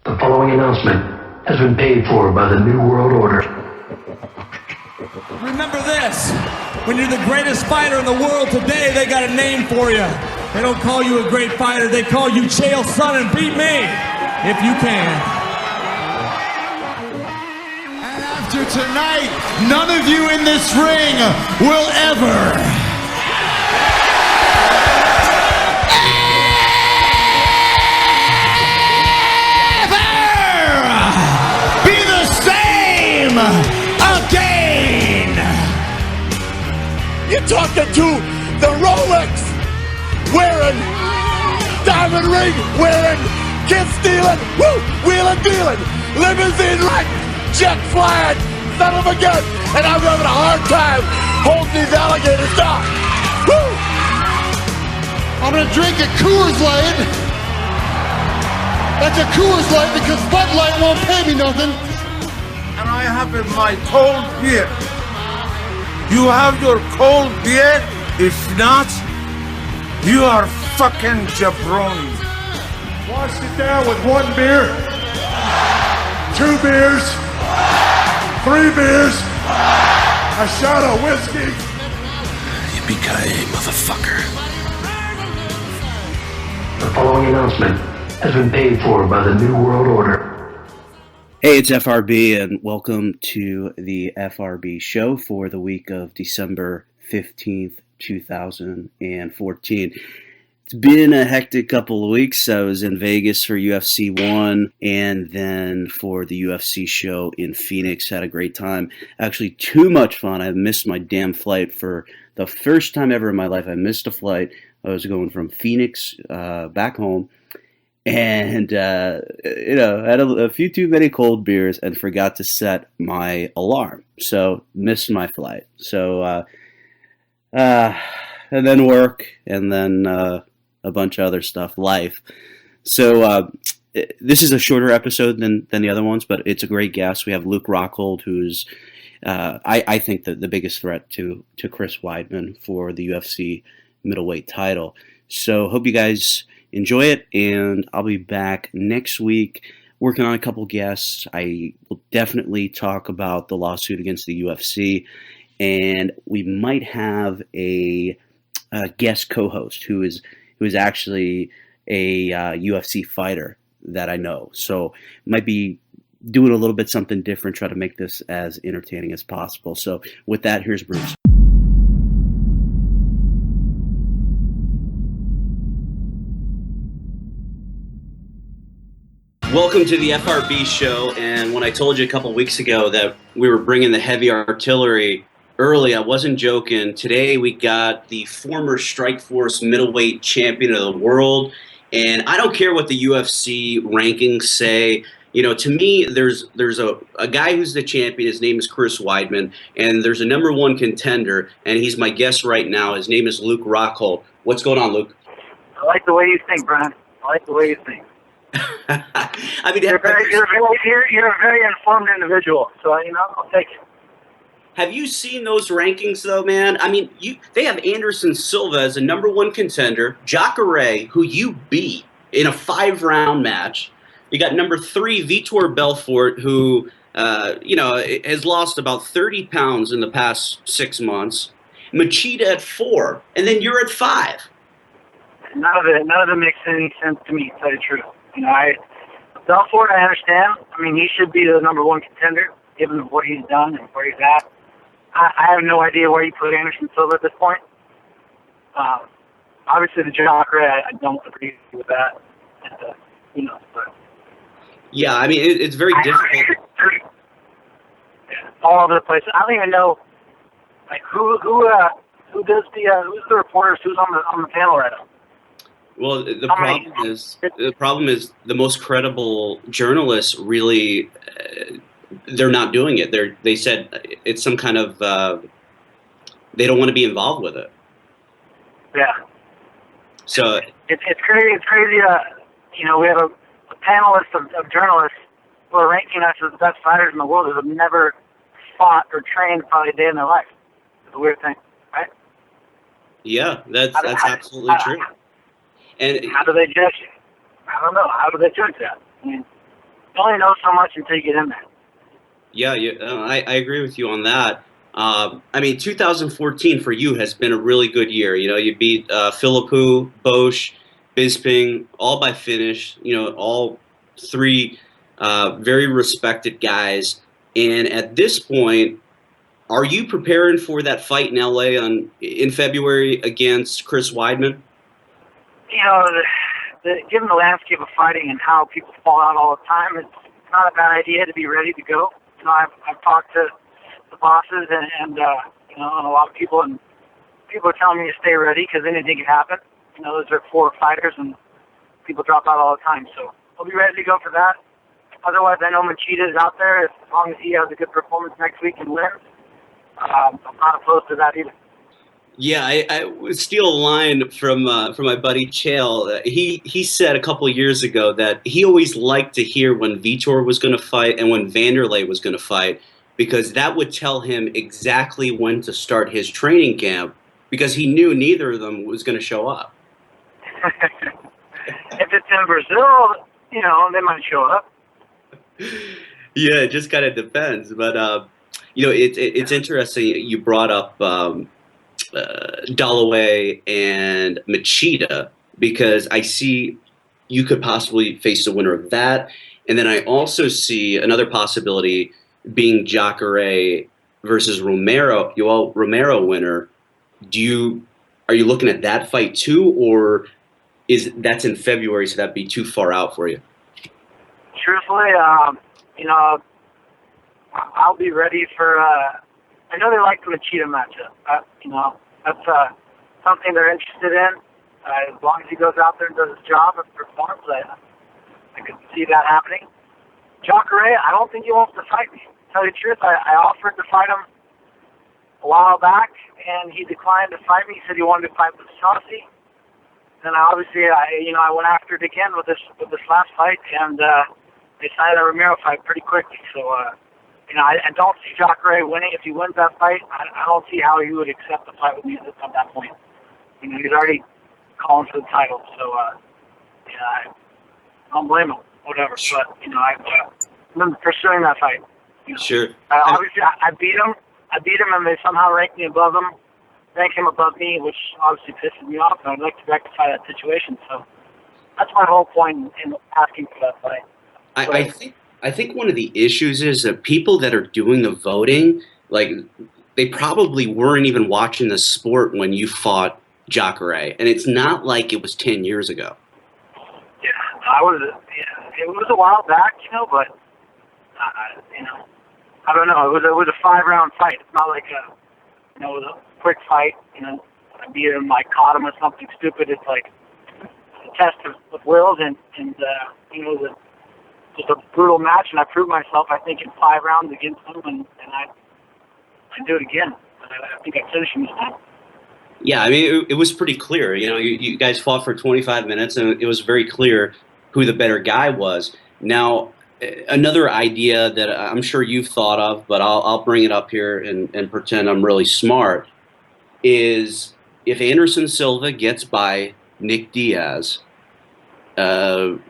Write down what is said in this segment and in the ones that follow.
The following announcement has been paid for by the New World Order. Remember this, when you're the greatest fighter in the world today, they got a name for you. They don't call you a great fighter, they call you Chael Sonnen. Beat me, if you can. And after tonight, none of you in this ring will ever be the same again. You're talking to the Rolex wearing, diamond ring wearing, kid stealing, woo, wheeling dealing, limousine riding, jet flying, son of a gun, and I'm having a hard time holding these alligators down. Woo! I'm gonna drink a Coors Light. That's a Coors Light because Bud Light won't pay me nothing. And I have in my cold beer. You have your cold beer? If not, you are fucking jabroni. Wash it down with 1 beer, 2 beers, 3 beers, a shot of whiskey. Yippee-ki-yay, motherfucker. The following announcement has been paid for by the New World Order. Hey, it's FRB, and welcome to the FRB Show for the week of December 15th, 2014. It's been a hectic couple of weeks. I was in Vegas for UFC 1 and then for the UFC show in Phoenix. Had a great time. Actually, too much fun. I missed my damn flight for the first time ever in my life. I missed a flight. I was going from Phoenix back home. And, I had a few too many cold beers and forgot to set my alarm. So, missed my flight. So, and then work, and then a bunch of other stuff, life. So, this is a shorter episode than the other ones, but it's a great guest. We have Luke Rockhold, who's, I think, the biggest threat to Chris Weidman for the UFC middleweight title. So, hope you guys enjoy it, and I'll be back next week working on a couple guests. I will definitely talk about the lawsuit against the UFC, and we might have a guest co-host who is actually a UFC fighter that I know. So might be doing a little bit something different, try to make this as entertaining as possible. So with that, here's Bruce. Welcome to the FRB Show, and when I told you a couple weeks ago that we were bringing the heavy artillery early, I wasn't joking. Today we got the former Strikeforce middleweight champion of the world, and I don't care what the UFC rankings say. You know, to me, there's a guy who's the champion. His name is Chris Weidman, and there's a number one contender, and he's my guest right now. His name is Luke Rockhold. What's going on, Luke? I like the way you think, Brian. I like the way you think. I mean, you're a very informed individual, so I'll take it. Have you seen those rankings, though, man? I mean, they have Anderson Silva as a number one contender, Jacare, who you beat in a 5-round match. You got number 3, Vitor Belfort, who has lost about 30 pounds in the past 6 months. Machida at 4, and then you're at 5. None of it makes any sense to me, to tell you the truth. Belfort, I understand. I mean, he should be the number one contender, given what he's done and where he's at. I have no idea where you put Anderson Silva at this point. Obviously, the Jacare, I don't agree with that. But yeah, I mean, it's very difficult. All over the place. I don't even know, who does who's the reporters, who's on the panel right now. Well, the problem is the most credible journalists really they're not doing it. They said it's some kind of they don't want to be involved with it. Yeah. So it's crazy. It's crazy. We have a panel of journalists who are ranking us as the best fighters in the world who have never fought or trained probably a day in their life. It's a weird thing, right? Yeah, that's absolutely true. And how do they judge it? I don't know. How do they judge that? I mean, You only know so much until you get in there. Yeah, I agree with you on that. I mean, 2014 for you has been a really good year. You know, you beat Philippou, Bosch, Bisping, all by finish. You know, all three very respected guys. And at this point, are you preparing for that fight in LA in February against Chris Weidman? You know, given the landscape of fighting and how people fall out all the time, it's not a bad idea to be ready to go. You know, I've talked to the bosses and you know, and a lot of people, and people are telling me to stay ready because anything can happen. You know, those are 4 fighters, and people drop out all the time. So I'll be ready to go for that. Otherwise, I know Machida is out there. As long as he has a good performance next week and wins, I'm not opposed to that either. Yeah, I would steal a line from my buddy Chael. He said a couple of years ago that he always liked to hear when Vitor was going to fight and when Vanderlei was going to fight, because that would tell him exactly when to start his training camp, because he knew neither of them was going to show up. If it's in Brazil, you know, they might show up. Yeah, it just kind of depends. But you know, it's interesting you brought up Dalloway and Machida, because I see you could possibly face the winner of that, and then I also see another possibility being Jacare versus Romero. Romero winner. Are you looking at that fight too, or that's in February, so that'd be too far out for you? Truthfully, you know, I'll be ready for. I know they like the Machida matchup. You know, that's something they're interested in. As long as he goes out there and does his job and performs, I could see that happening. Jacare, I don't think he wants to fight me. To tell you the truth, I offered to fight him a while back, and he declined to fight me. He said he wanted to fight with Chauncey. Then I went after it again with this last fight, and they decided a Romero fight pretty quickly. So, you know, I don't see Jacare winning. If he wins that fight, I don't see how he would accept the fight with me at that point. You know, he's already calling for the title, so you know, I don't blame him. Whatever, but you know, I've been pursuing that fight. You know. Sure. Obviously, I beat him. And they somehow rank him above me, which obviously pisses me off. And I'd like to rectify that situation. So that's my whole point in asking for that fight. I think one of the issues is that people that are doing the voting, like, they probably weren't even watching the sport when you fought Jacare, and it's not like it was 10 years ago. Yeah, it was a while back, you know, but you know, I don't know. It was a 5-round fight. It's not like it was a quick fight. You know, I beat him, I caught him or something stupid. It's like a test of wills, and you know, it was just a brutal match, and I proved myself, I think, in 5 rounds against him, and I do it again. I think I finished him this time. Yeah, I mean, it was pretty clear. You know, you guys fought for 25 minutes, and it was very clear who the better guy was. Now, another idea that I'm sure you've thought of, but I'll bring it up here and pretend I'm really smart, is if Anderson Silva gets by Nick Diaz,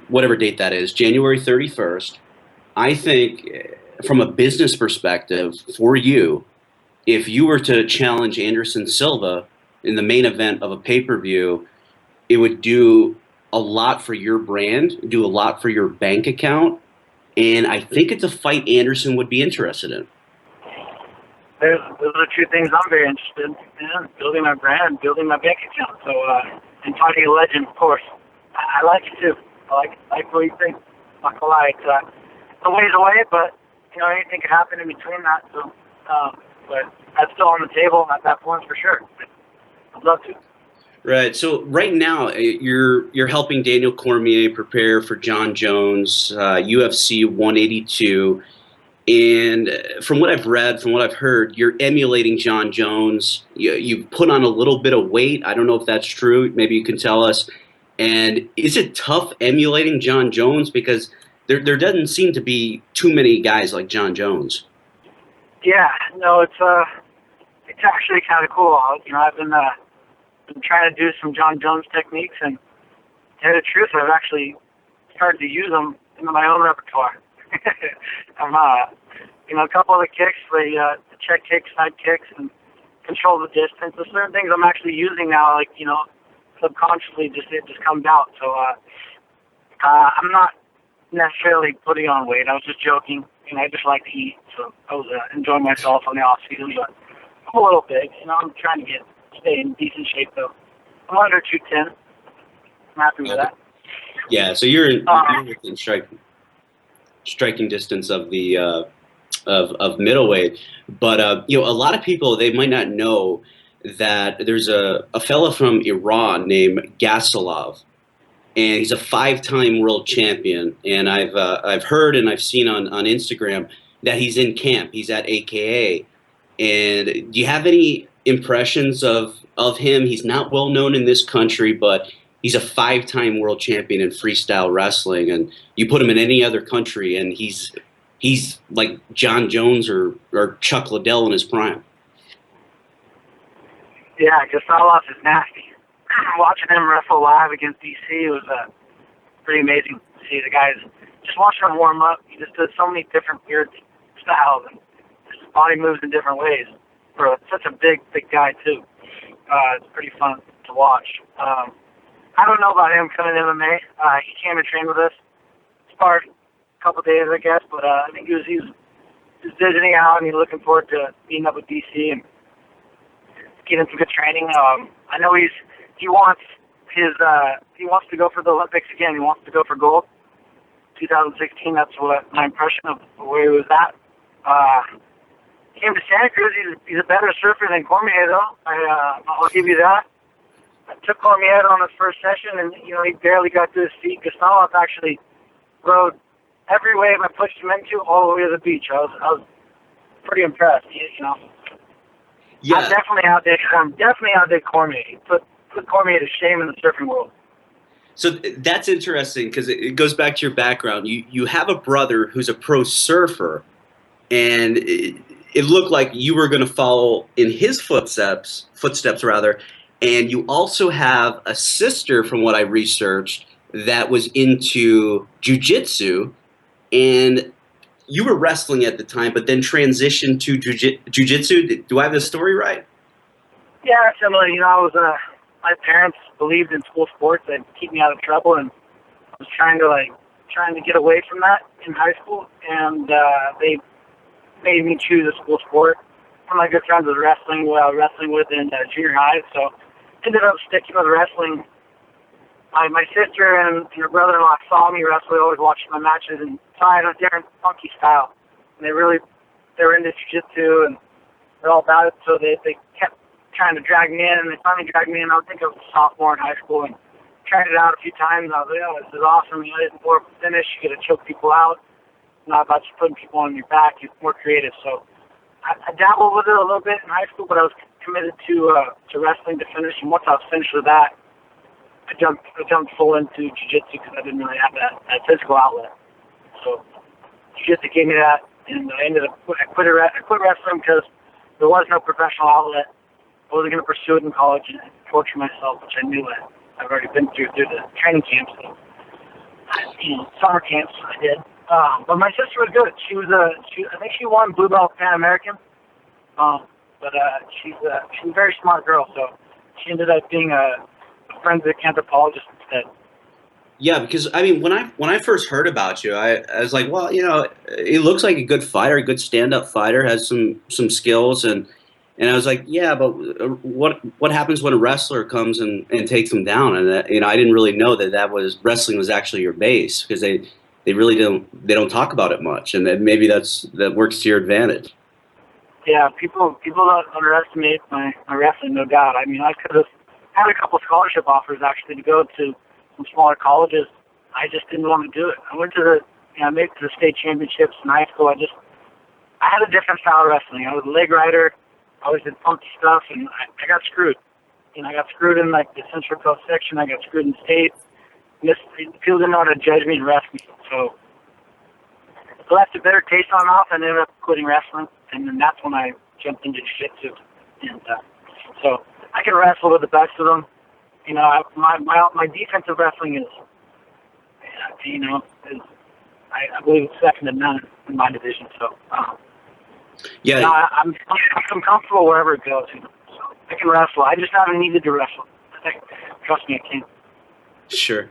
whatever date that is, January 31st, I think from a business perspective for you, if you were to challenge Anderson Silva in the main event of a pay-per-view, it would do a lot for your brand, do a lot for your bank account, and I think it's a fight Anderson would be interested in. Those are 2 things I'm very interested in, building my brand, building my bank account. So, and fighting a legend, of course. I like it too. I like what you think. I'm not gonna lie, it's a ways away, but you know, anything could happen in between that. So, but that's still on the table at that point for sure. I'd love to. Right. So right now you're helping Daniel Cormier prepare for John Jones, UFC 182, and from what I've read, from what I've heard, you're emulating John Jones. You've put on a little bit of weight. I don't know if that's true. Maybe you can tell us. And is it tough emulating John Jones, because there doesn't seem to be too many guys like John Jones? Yeah. No, it's actually kind of cool. You know, I've been trying to do some John Jones techniques, and to tell you the truth, I've actually started to use them in my own repertoire. I'm, a couple of the kicks, the check kicks, side kicks, and control the distance. There's certain things I'm actually using now, like, subconsciously it just comes out. So, I'm not necessarily putting on weight. I was just joking, and I just like to eat, so I was enjoying myself on the off season. But I'm a little big, I'm trying to stay in decent shape though. I'm under 210. I'm happy with that. Yeah, so you're within striking distance of the of middleweight, but a lot of people, they might not know that there's a fella from Iran named Gasilov. And he's a 5-time world champion. And I've heard and I've seen on Instagram that he's in camp. He's at AKA. And do you have any impressions of him? He's not well known in this country, but he's a 5-time world champion in freestyle wrestling. And you put him in any other country, and he's like John Jones or Chuck Liddell in his prime. Yeah, Gasilov is nasty. Watching him wrestle live against DC was pretty amazing to see. The guys, just watching him warm up, he just does so many different weird styles, and his body moves in different ways. For such a big guy too, it's pretty fun to watch. I don't know about him coming to MMA. He came and trained with us, sparred a couple of days, I guess, but I think he was visiting out, and he's looking forward to meeting up with DC and getting some good training. I know he wants to go for the Olympics again. He wants to go for gold. 2016, that's what my impression of where he was at. He came to Santa Cruz. He's a better surfer than Cormier, though. I'll give you that. I took Cormier on his first session, and he barely got to his feet. Gasilov actually rode every wave I pushed him into all the way to the beach. I was pretty impressed. Yeah. I definitely outdid Cormier. He put Cormier to shame in the surfing world. So that's interesting because it goes back to your background. You have a brother who's a pro surfer, and it looked like you were going to follow in his footsteps rather. And you also have a sister, from what I researched, that was into jiu-jitsu, and you were wrestling at the time, but then transitioned to jiu-jitsu. Do I have this story right? Yeah, similar. I was my parents believed in school sports. They'd keep me out of trouble, and I was trying to get away from that in high school, and they made me choose a school sport. One of my good friends was wrestling with in junior high, so ended up sticking with wrestling. My sister and her brother-in-law saw me wrestle. They always watched my matches, and saw I had a different funky style. And they were into jiu-jitsu, and they're all about it, so they kept trying to drag me in, and they finally dragged me in. I think I was a sophomore in high school, and tried it out a few times. I was like, oh, this is awesome. It's more finish. You get to choke people out. Not about just putting people on your back. It's more creative. So I dabbled with it a little bit in high school, but I was committed to wrestling to finish. And once I was finished with that, I jumped full into jiu-jitsu because I didn't really have that physical outlet. So jiu-jitsu gave me that, and I quit wrestling because there was no professional outlet. I wasn't going to pursue it in college and torture myself, which I knew I've already been through the training camps, summer camps I did. But my sister was good. I think she won blue belt Pan American. But she's a very smart girl, so she ended up being a forensic anthropologist instead. Yeah, because when I first heard about you, I was like, well, he looks like a good fighter, a good stand-up fighter, has some skills, and I was like, yeah, but what happens when a wrestler comes and takes him down? And I didn't really know that wrestling was actually your base, because they really don't talk about it much, and then maybe that works to your advantage. Yeah, people don't underestimate my wrestling, no doubt. I could have had a couple scholarship offers actually to go to some smaller colleges. I just didn't want to do it. I went to I made it to the state championships in high school. I had a different style of wrestling. I was a leg rider. I always did funky stuff, and I got screwed. I got screwed in the Central Coast section. I got screwed in state. People didn't know how to judge me and rest me. So left a bitter taste on off, and ended up quitting wrestling. And then that's when I jumped into jiu-jitsu. And so I can wrestle with the best of them. My defensive wrestling is, I believe it's second to none in my division. So, Yeah. no, I'm comfortable wherever it goes. You know, so I can wrestle. I just haven't needed to wrestle. Trust me, I can. Sure.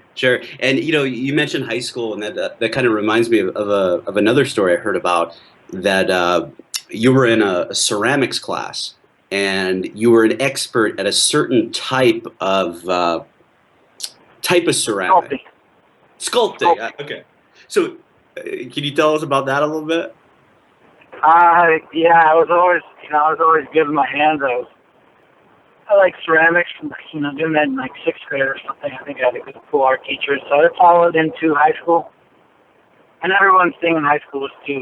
And you mentioned high school, and that kind of reminds me of another story I heard about, that you were in a ceramics class, and you were an expert at a certain type of ceramic. Sculpting. Okay. So, can you tell us about that a little bit? Yeah, I was always good with my hands. I like ceramics, doing that in like 6th grade or something. I think I had a good cool art teacher. So I followed into high school. And everyone's thing in high school was to,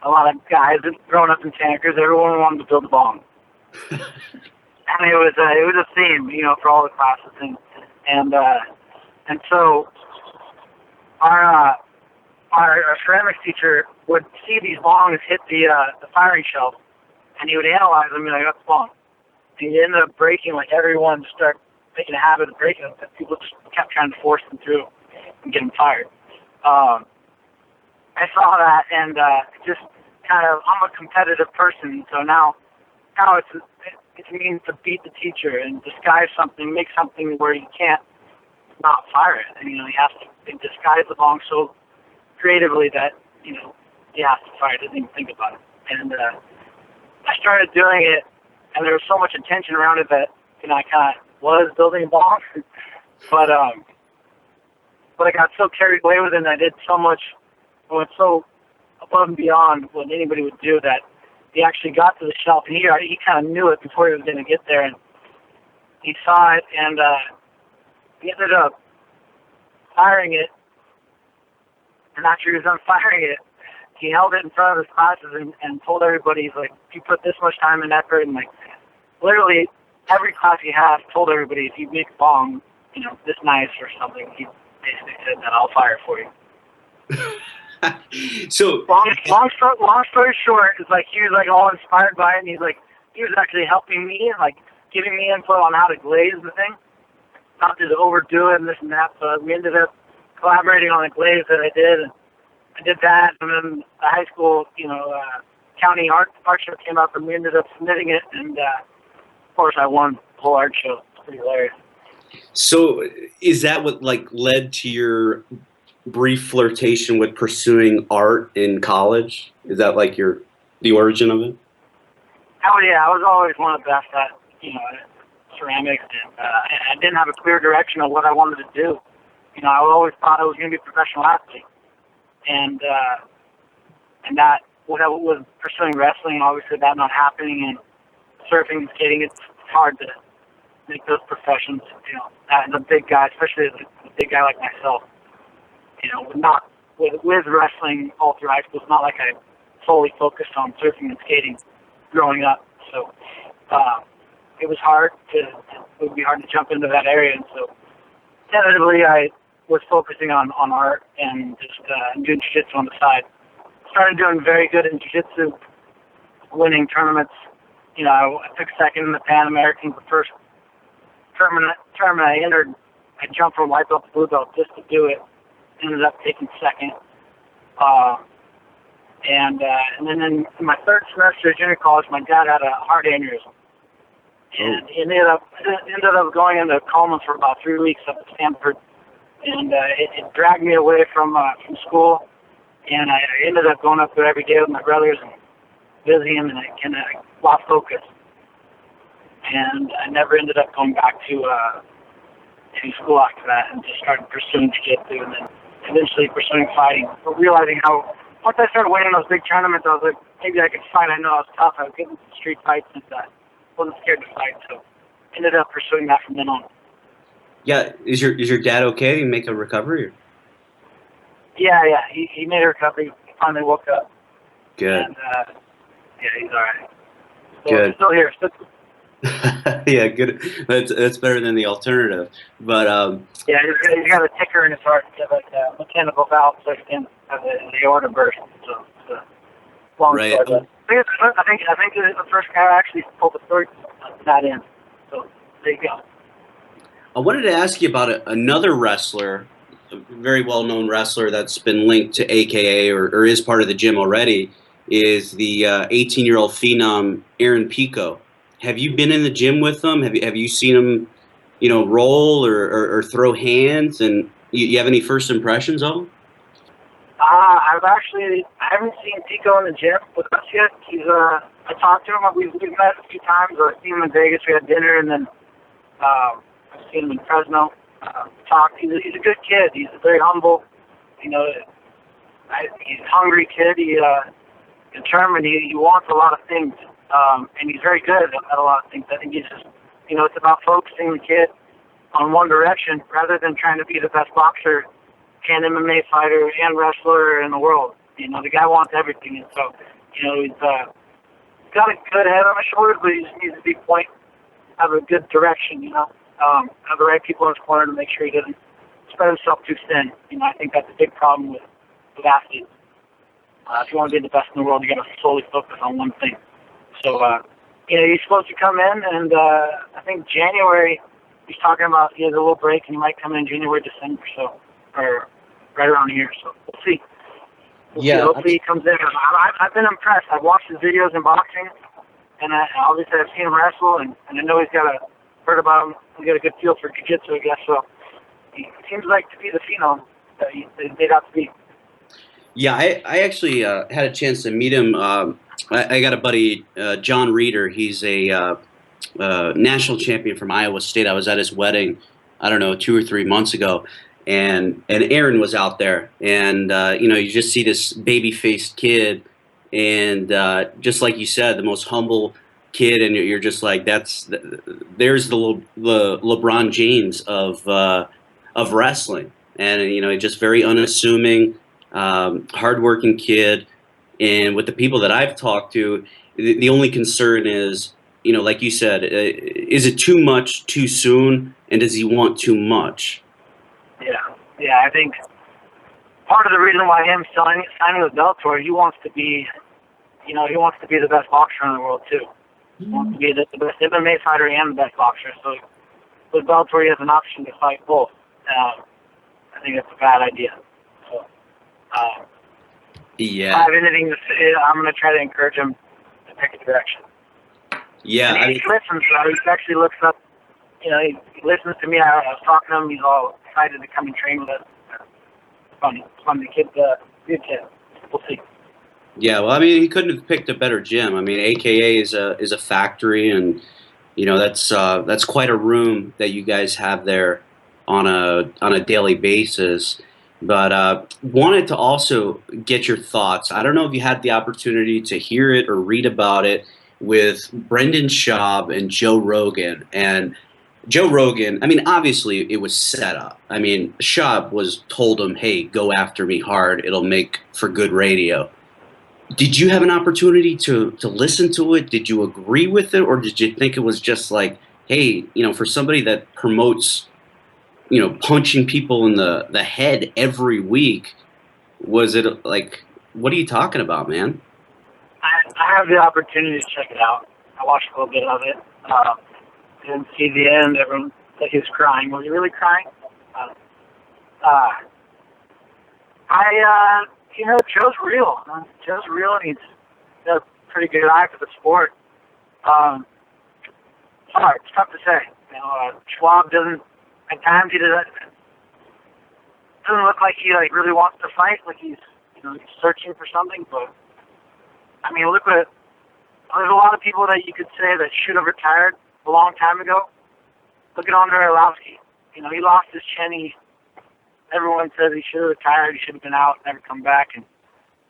a lot of guys growing up in tankers, everyone wanted to build a bong. And it was a theme, for all the classes. And so our ceramics teacher would see these bongs hit the firing shelf, and he would analyze them and be like, that's a bong. And he ended up breaking, like everyone just started making a habit of breaking them, but people just kept trying to force them through and get them fired. I saw that, and just kind of, I'm a competitive person, so now it means to beat the teacher and disguise something, make something where you can't not fire it. And, you have to disguise the bong so creatively that, you have to fire it, doesn't even think about it. And I started doing it, and there was so much attention around it that, I kind of was building a bong. but I got so carried away with it, and I did so much, I went so above and beyond what anybody would do that he actually got to the shelf, and he kind of knew it before he was going to get there, and he saw it, and he ended up firing it, and after he was done firing it, he held it in front of his classes and told everybody, he's like, if you put this much time and effort, and like, literally every class he had, told everybody, if you make a bong, this nice or something, he basically said that I'll fire for you. So long story short, it's like he was like all inspired by it, and he was actually helping me and like giving me info on how to glaze the thing, not to overdo it and this and that. So we ended up collaborating on the glaze that I did, and I did that, and then the high school, county art show came up, and we ended up submitting it, and of course I won the whole art show. It's pretty hilarious. So is that what led to your brief flirtation with pursuing art in college? Is that the origin of it? Oh yeah, I was always one of the best at ceramics, and I didn't have a clear direction of what I wanted to do. I always thought I was going to be a professional athlete, and that when I was pursuing wrestling, obviously that not happening, and surfing and skating, it's hard to make those professions. As a big guy, especially as a big guy like myself. With wrestling all through high school, it's not like I fully focused on surfing and skating growing up. So it was hard it would be hard to jump into that area. And so tentatively I was focusing on art and just doing jiu-jitsu on the side. Started doing very good in jiu-jitsu, winning tournaments. I took second in the Pan American, the first tournament I entered. I jumped from white belt to blue belt just to do it. Ended up taking second. And then in my third semester of junior college, my dad had a heart aneurysm. And he ended up going into coma for about 3 weeks up at Stanford. And it dragged me away from school. And I ended up going up there every day with my brothers and visiting him, and I lost focus. And I never ended up going back to school after that, and just started pursuing jiu-jitsu, and then eventually pursuing fighting. But realizing how, once I started winning those big tournaments, I was like, maybe I could fight. I know I was tough. I was getting street fights, and wasn't scared to fight. So ended up pursuing that from then on. Yeah, is your dad okay? Did he make a recovery? Yeah, he made a recovery. He finally woke up. Good. And he's all right. So good. He's still here. Yeah, good. That's better than the alternative. But yeah, he's got a ticker in his heart. He's got a mechanical valve so he can have the aorta burst. So it's a long right. story. But I think the first guy actually pulled the third that in. So there you go. I wanted to ask you about another wrestler very well-known wrestler that's been linked to AKA or is part of the gym already is the 18-year-old phenom Aaron Pico. Have you been in the gym with him? Have you seen him, roll or throw hands? And you have any first impressions of him? I haven't seen Pico in the gym with us yet. I talked to him. We've met a few times. I've seen him in Vegas. We had dinner, and then I've seen him in Fresno. Talked. He's a good kid. He's very humble. He's a hungry kid. He's determined. He wants a lot of things, and he's very good at a lot of things. I think he's just, it's about focusing the kid on one direction rather than trying to be the best boxer and MMA fighter and wrestler in the world. The guy wants everything, and so, he's got a good head on his shoulders, but he just needs to be have a good direction, have the right people in his corner to make sure he doesn't spread himself too thin. I think that's a big problem with athletes. If you want to be the best in the world, you got to solely focus on one thing. So, he's supposed to come in, and I think January, he's talking about he has a little break, and he might come in January, December, so, or right around here. So we'll see. Hopefully he comes in. I've been impressed. I've watched his videos in boxing, and obviously I've seen him wrestle, and I know heard about him. We got a good feel for jiu-jitsu, I guess. So he seems like to be the phenom that they'd have to be. Yeah, I actually had a chance to meet him. I got a buddy, John Reeder. He's a national champion from Iowa State. I was at his wedding, 2 or 3 months ago. And Aaron was out there, and you just see this baby-faced kid, and just like you said, the most humble kid, and you're just like, there's the LeBron James of wrestling, and just very unassuming, hardworking kid. And with the people that I've talked to, the only concern is, like you said, is it too much too soon, and does he want too much? Yeah, I think part of the reason why him signing with Bellator, he wants to be the best boxer in the world too. He wants to be the best MMA fighter and the best boxer. So with Bellator, he has an option to fight both. I think that's a bad idea. So, if I have anything to say, I'm going to try to encourage him to pick a direction. Yeah, and he listens. He actually looks up. He listens to me. I was talking to him. He's all excited to come and train with us. Funny. The kid's a good kid. We'll see. Yeah, well, he couldn't have picked a better gym. AKA is a factory, and that's quite a room that you guys have there on a daily basis. But wanted to also get your thoughts. I don't know if you had the opportunity to hear it or read about it with Brendan Schaub and Joe Rogan. And Joe Rogan, obviously it was set up. Schaub told him, hey, go after me hard. It'll make for good radio. Did you have an opportunity to listen to it? Did you agree with it? Or did you think it was just like, hey, for somebody that promotes, punching people in the head every week, was it like, what are you talking about, man? I have the opportunity to check it out. I watched a little bit of it. Didn't see the end. Everyone said he was crying. Was he really crying? Joe's real. Joe's real, and he's got a pretty good eye for the sport. Sorry, it's tough to say. Schwab doesn't. At times, he doesn't look like he really wants to fight. Like he's searching for something. But look at. There's a lot of people that you could say that should have retired a long time ago. Look at Andre Arlovsky. He lost his chin. Everyone says he should have retired. He should have been out, never come back. And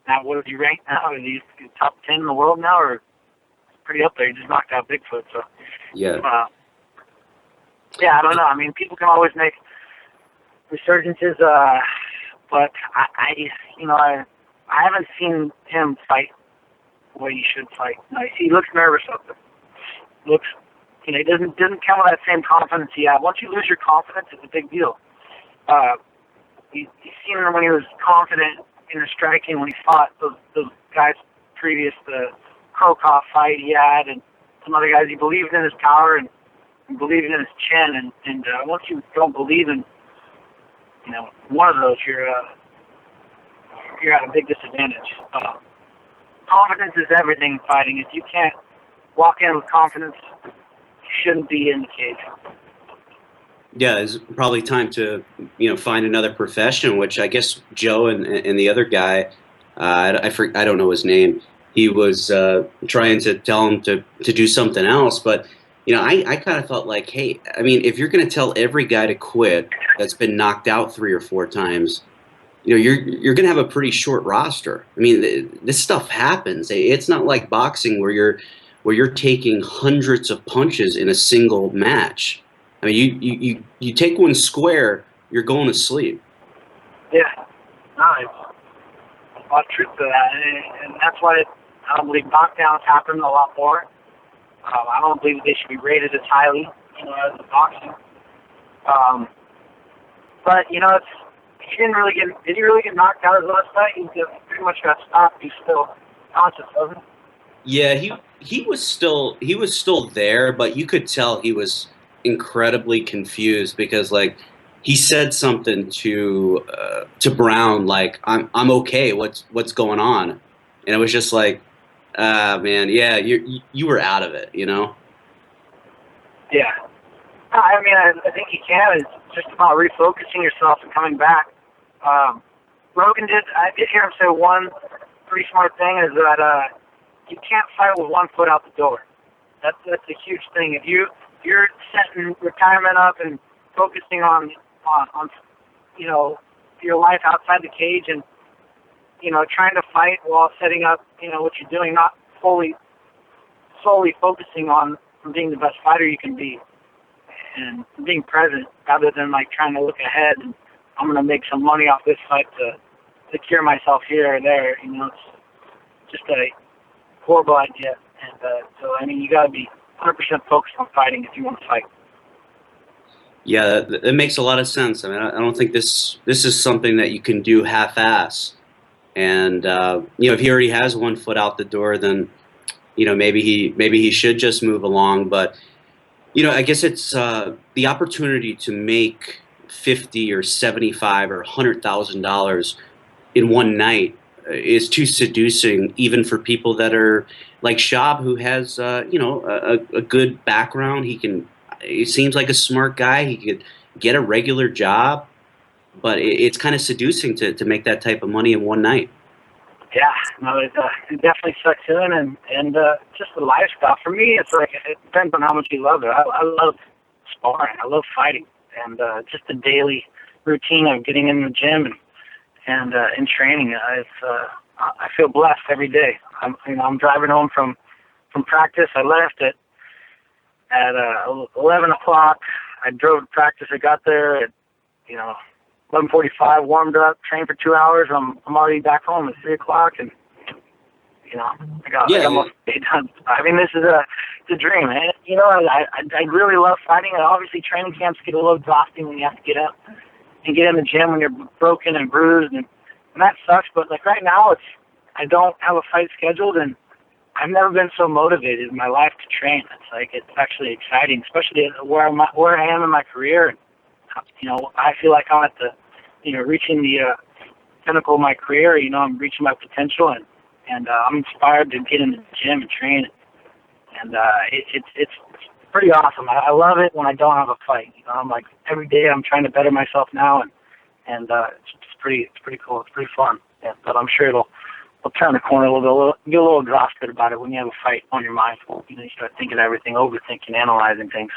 now, what is he ranked now? Is he top 10 in the world now, or pretty up there? He just knocked out Bigfoot. So yeah, I don't know. People can always make resurgences, but I haven't seen him fight the way he should fight. He looks nervous up there. He doesn't come with that same confidence he had. Once you lose your confidence, it's a big deal. You've seen him when he was confident in his striking when he fought those guys previous, the Krokoff fight he had, and some other guys. He believed in his power and believed in his chin. And once you don't believe in one of those, you're at a big disadvantage. Confidence is everything in fighting. If you can't walk in with confidence, you shouldn't be in the cage. Yeah, it's probably time to find another profession. Which I guess Joe and the other guy, I don't know his name. He was trying to tell him to do something else, but I kind of felt like, hey, I mean, if you're going to tell every guy to quit that's been knocked out 3 or 4 times, you're going to have a pretty short roster. I mean, this stuff happens. It's not like boxing where you're taking hundreds of punches in a single match. I mean, you take one square, you're going to sleep. Yeah, nice. A lot of truth to that, and that's why I don't believe knockdowns happen a lot more. I don't believe they should be rated as highly, as a boxing. But he didn't really get. Did he really get knocked out his last fight? He pretty much got stopped. He's still conscious, wasn't he? Yeah, he was still there, but you could tell he was incredibly confused because he said something to Brown like, I'm okay. What's going on? And it was just like, man, yeah, you were out of it, Yeah. I mean, I think you can. It's just about refocusing yourself and coming back. Rogan I did hear him say one pretty smart thing is that you can't fight with one foot out the door. That's a huge thing. If you're setting retirement up and focusing on your life outside the cage and trying to fight while setting up what you're doing, not solely focusing on being the best fighter you can be and being present rather than trying to look ahead and I'm going to make some money off this fight to secure myself here or there. It's just a horrible idea. And so I mean, you got to be 100% focused on fighting if you want to fight. Yeah, that makes a lot of sense. I mean, I don't think this is something that you can do half-ass. And if he already has one foot out the door, then maybe he should just move along. But I guess it's the opportunity to make $50 or $75 or $100,000 in one night is too seducing, even for people that are like Shab, who has a good background. He seems like a smart guy. He could get a regular job, but it's kind of seducing to make that type of money in one night. Yeah, no, it definitely sucks in, and just the lifestyle. For me, it's it depends on how much you love it. I love sparring. I love fighting, and just the daily routine of getting in the gym and training. I feel blessed every day. I'm driving home from practice. I left at 11 o'clock. I drove to practice. I got there at 11:45. Warmed up, trained for 2 hours. I'm already back home at 3 o'clock, and I got most day done. I mean, this is a dream, man. I really love fighting. And obviously, training camps get a little exhausting when you have to get up and get in the gym when you're broken and bruised, and that sucks. But right now, I don't have a fight scheduled, and I've never been so motivated in my life to train. It's actually exciting, especially where I am in my career. And, I feel like I'm at the reaching the pinnacle of my career. I'm reaching my potential, and I'm inspired to get in the gym and train. And it's pretty awesome. I love it when I don't have a fight. I'm like every day I'm trying to better myself now, and it's pretty cool. It's pretty fun. Yeah, but I'm sure it'll turn the corner a little bit. Get a little exhausted about it when you have a fight on your mind. You start thinking everything, overthinking, analyzing things.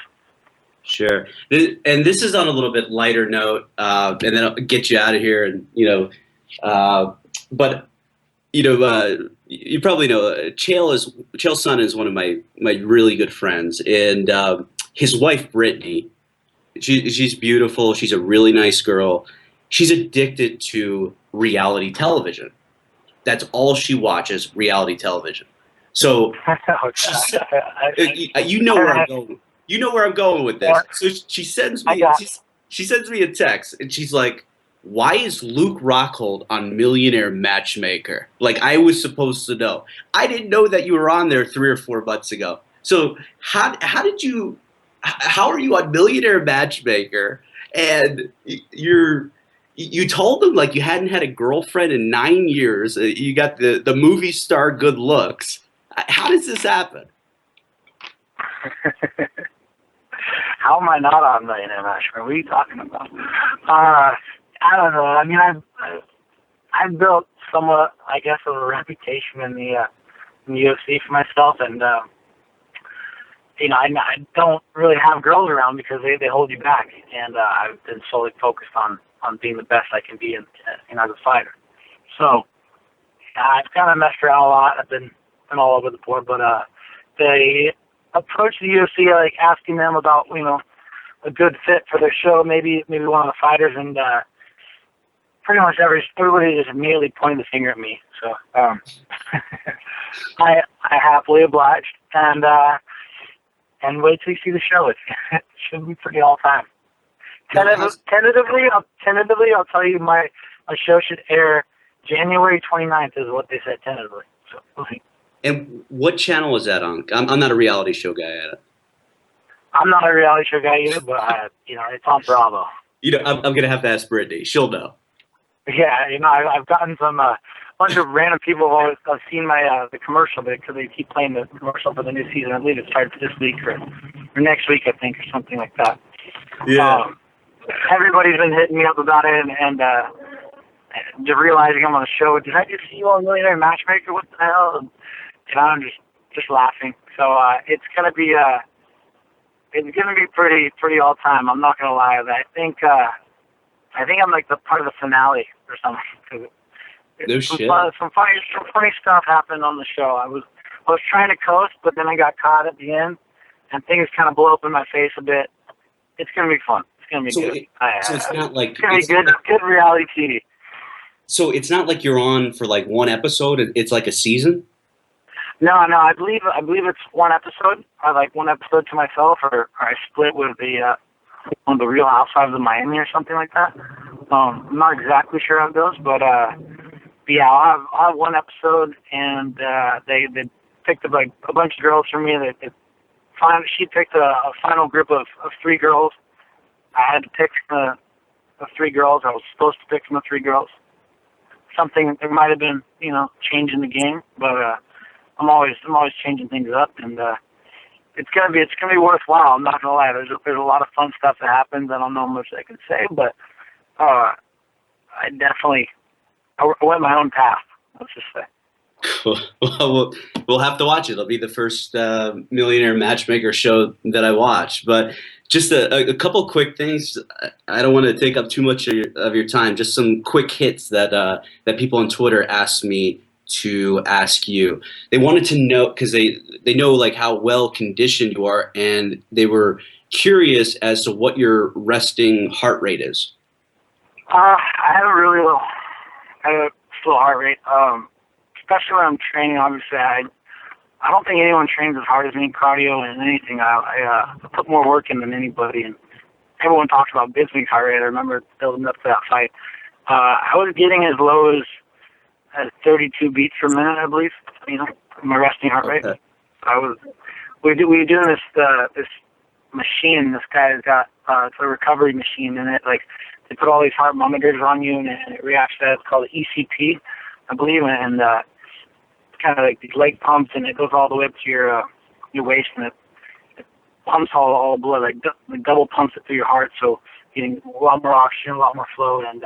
Sure. And this is on a little bit lighter note, and then I'll get you out of here. And but you probably know Chael's son is one of my really good friends, and his wife Brittany, she's beautiful. She's a really nice girl. She's addicted to reality television. That's all she watches, reality television. So you know where I'm going. You know where I'm going with this. So she sends me a text, and she's like, "Why is Luke Rockhold on Millionaire Matchmaker?" Like, I was supposed to know. I didn't know that you were on there 3 or 4 months ago. So how are you on Millionaire Matchmaker, and you're You told them like you hadn't had a girlfriend in 9 years. You got the movie star good looks. How does this happen? How am I not on Millionaire Matchmaker? What are you talking about? I don't know. I mean, I've built somewhat, I guess, of a reputation in the UFC for myself, and you know, I don't really have girls around because they hold you back, and I've been solely focused on being the best I can be in as a fighter. So I've kind of messed around a lot. I've been all over the board, but they approached the UFC like asking them about, you know, a good fit for their show, maybe one of the fighters, and pretty much everybody just immediately pointed the finger at me. So I happily obliged, and wait till you see the show. It should be pretty all time. Tentatively, I'll tell you my show should air January 29th is what they said tentatively. So we'll see. And what channel is that on? I'm not a reality show guy at it. I'm not a reality show guy either, but you know, it's on Bravo. You know, I'm gonna have to ask Brittany. She'll know. Yeah, you know, I've gotten some bunch of random people who have seen my the commercial because they keep playing the commercial for the new season. I believe it starts this week or next week, I think, or something like that. Yeah. Everybody's been hitting me up about it, and just realizing I'm on the show. Did I just see you on Millionaire Matchmaker? What the hell? And, you know, I'm just laughing. So it's gonna be pretty all time. I'm not gonna lie. I think I'm like the part of the finale or something. No shit. Some funny stuff happened on the show. I was trying to coast, but then I got caught at the end, and things kind of blew up in my face a bit. It's gonna be fun. It's gonna be good. So it's not like it's gonna be good reality TV. So it's not like you're on for like one episode. It's like a season. No. I believe it's one episode. I like one episode to myself, or I split with the one of the Real Housewives of Miami or something like that. I'm not exactly sure how it goes, but yeah, I'll have one episode, and they picked up like a bunch of girls for me. She picked a final group of 3 girls. I had to pick the 3 girls. I was supposed to pick from the 3 girls. Something there might have been, you know, change in the game, but I'm always changing things up, and it's gonna be worthwhile. I'm not gonna lie. There's a lot of fun stuff that happens. I don't know how much I can say, but I went my own path. Let's just say. Well, we'll have to watch it. It'll be the first Millionaire Matchmaker show that I watch. But just a couple quick things. I don't want to take up too much of your time. Just some quick hits that people on Twitter asked me to ask you. They wanted to know because they know like how well conditioned you are, and they were curious as to what your resting heart rate is. I have a really slow heart rate. Especially when I'm training, obviously, I don't think anyone trains as hard as me, cardio and anything. I put more work in than anybody, and everyone talks about Bisping's heart rate. I remember building up to that fight. I was getting as low as 32 beats per minute, I believe, you know, my resting heart rate. Okay. We were doing this machine. This guy's got it's a recovery machine, and it like they put all these heart monitors on you, and it reacts to that. It's called ECP, I believe, and kind of like these leg pumps, and it goes all the way up to your waist, and it pumps all the blood, like double pumps it through your heart, so getting a lot more oxygen, a lot more flow, and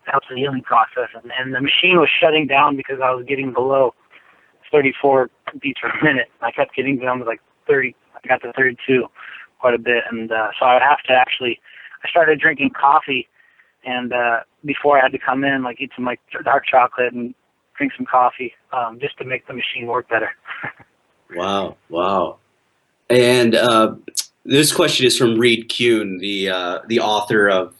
helps the healing process. And the machine was shutting down because I was getting below 34 beats per minute. I kept getting down to like 30. I got to 32 quite a bit, and so I would have to actually. I started drinking coffee, and before I had to come in, like eat some like dark chocolate and drink some coffee, just to make the machine work better. Wow. And this question is from Reed Kuhn, the author of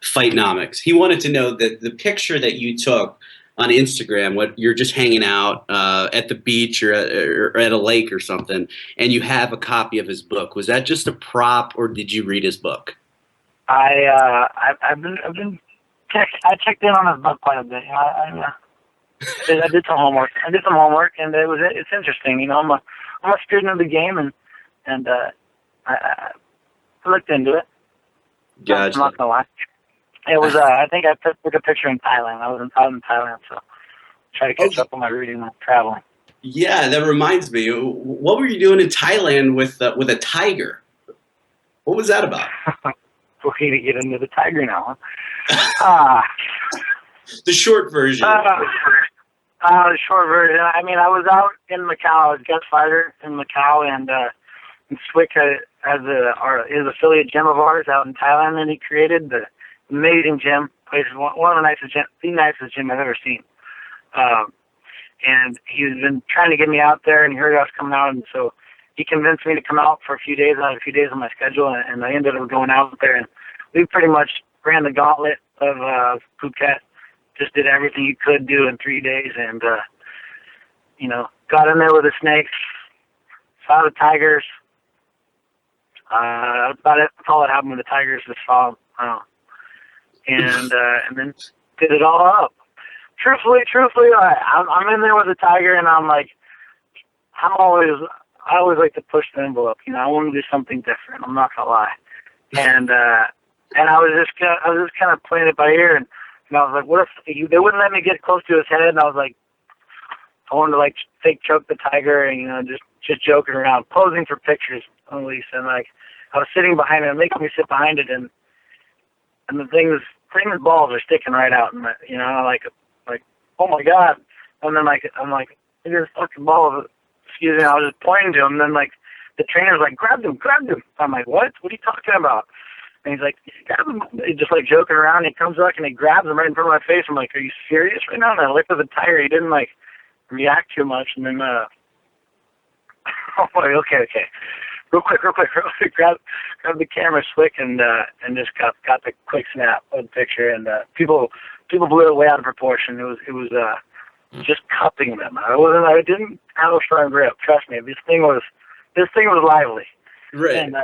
Fightnomics. He wanted to know that the picture that you took on Instagram, what you're just hanging out at the beach or at a lake or something, and you have a copy of his book. Was that just a prop, or did you read his book? I checked in on his book quite a bit. You know, I did some homework. And it's interesting. You know, I'm a student of the game, and I looked into it. Gotcha. I'm not gonna lie. It was. I think I took a picture in Thailand. I was in Thailand, so try to catch up on my reading and traveling. Yeah, that reminds me. What were you doing in Thailand with a tiger? What was that about? We're going to get into the tiger now. Huh? The short version. The short version. I mean, I was out in Macau. I was guest fighter in Macau, and Swick has his affiliate gym of ours out in Thailand, and he created the amazing gym. Place one of the nicest gym I've ever seen. And he's been trying to get me out there, and he heard I was coming out, and so he convinced me to come out for a few days. I had a few days on my schedule, and I ended up going out there, and we pretty much ran the gauntlet of Phuket. Just did everything you could do in 3 days, and got in there with the snakes, saw the tigers. That's about it. That's all that happened with the tigers. Just saw them, and then did it all up. Truthfully, I'm in there with a tiger, and I'm like, I always like to push the envelope. I want to do something different. I'm not gonna lie, and I was just kind of playing it by ear, and I was like, what if they wouldn't let me get close to his head, and I was like, I wanted to like fake choke the tiger, and just joking around, posing for pictures at least, and like I was sitting behind it, making me sit behind it, and the thing's balls are sticking right out, and like oh my god, and then I'm like there's fucking balls. Excuse me, I was just pointing to him, and then like the trainer's like, grabbed him. I'm like, what are you talking about? And he's like, grab him. He's just like joking around. He comes back and he grabs him right in front of my face. I'm like, are you serious right now? And I looked at the tiger. He didn't like react too much. And then, oh boy, okay. Real quick. Grab the camera slick and just got the quick snap of the picture. And people blew it way out of proportion. It was just cupping them. I didn't have a firm grip. Trust me. This thing was lively. Right. And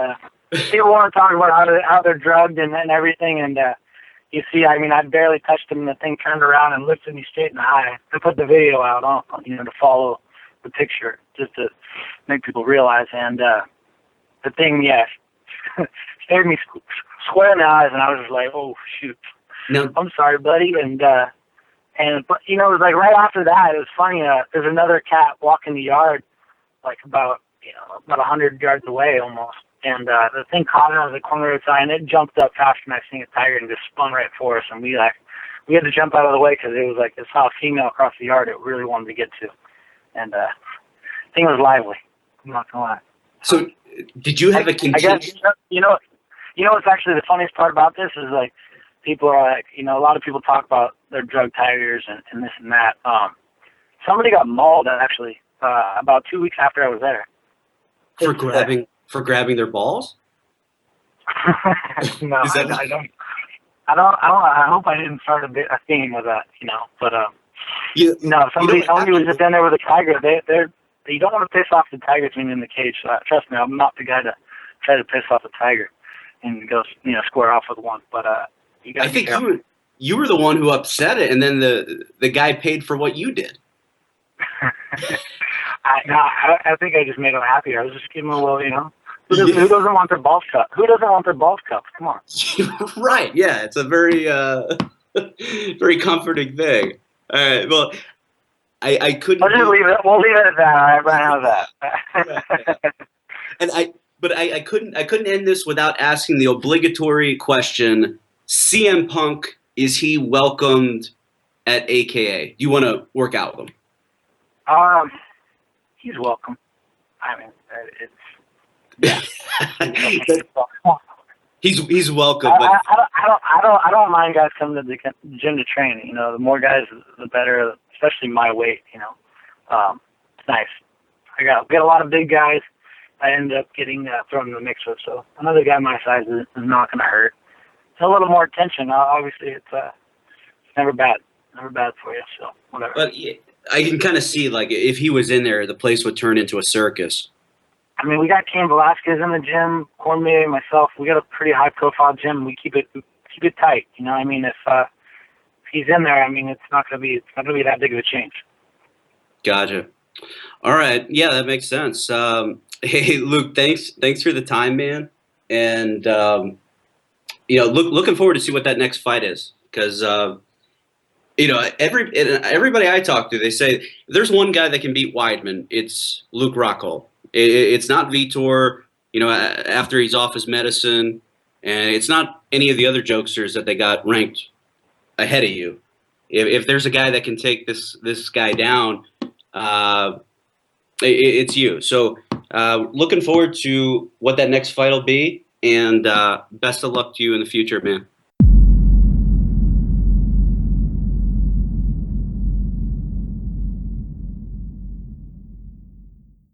people want to talk about how they're drugged and everything. And you see, I mean, I barely touched them, and the thing turned around and looked at me straight in the eye. I put the video out on, to follow the picture, just to make people realize. And the thing, stared me square in the eyes, and I was just like, oh shoot, no. I'm sorry, buddy. But it was like right after that, it was funny. There's another cat walking the yard, like about 100 yards away almost. And the thing caught it on the corner of its eye, and it jumped up faster than I've seen a tiger and just spun right for us. And we had to jump out of the way because it was like it saw a female across the yard it really wanted to get to. And the thing was lively. I'm not going to lie. So did you have a contingent? I guess, what's actually the funniest part about this is like people are like, a lot of people talk about their drug tigers and this and that. Somebody got mauled actually about 2 weeks after I was there. For grabbing their balls? No, I don't. I hope I didn't start a theme with that, But somebody was just in there with a tiger. You don't want to piss off the tigers when you're in the cage. So trust me, I'm not the guy to try to piss off a tiger and go, square off with one. But I think you were the one who upset it, and then the guy paid for what you did. I think I just made him happy. I was just giving him a little, Who doesn't want their balls cut? Who doesn't want their balls cut? Come on. Right. Yeah. It's a very, very comforting thing. All right. Well, I couldn't. We'll leave it at that. I ran out of that. And I couldn't end this without asking the obligatory question: CM Punk, is he welcomed at AKA? Do you want to work out with him? He's welcome. I mean, it's. Yeah. he's welcome. But I don't mind guys coming to the gym to train. The more guys, the better. Especially my weight. It's nice. We got a lot of big guys. I end up getting thrown in the mix with. So another guy my size is not going to hurt. It's a little more attention. Obviously, it's never bad. Never bad for you. So whatever. But I can kind of see, like, if he was in there, the place would turn into a circus. I mean, we got Cain Velasquez in the gym, Cormier, myself. We got a pretty high-profile gym. We keep it tight. I mean, if he's in there, I mean, it's not gonna be that big of a change. Gotcha. All right. Yeah, that makes sense. Hey, Luke, thanks for the time, man. And looking forward to see what that next fight is, because everybody I talk to, they say if there's one guy that can beat Weidman, it's Luke Rockhold. It's not Vitor, after he's off his medicine, and it's not any of the other jokesters that they got ranked ahead of you. If there's a guy that can take this guy down, it's you. So looking forward to what that next fight will be, and best of luck to you in the future, man.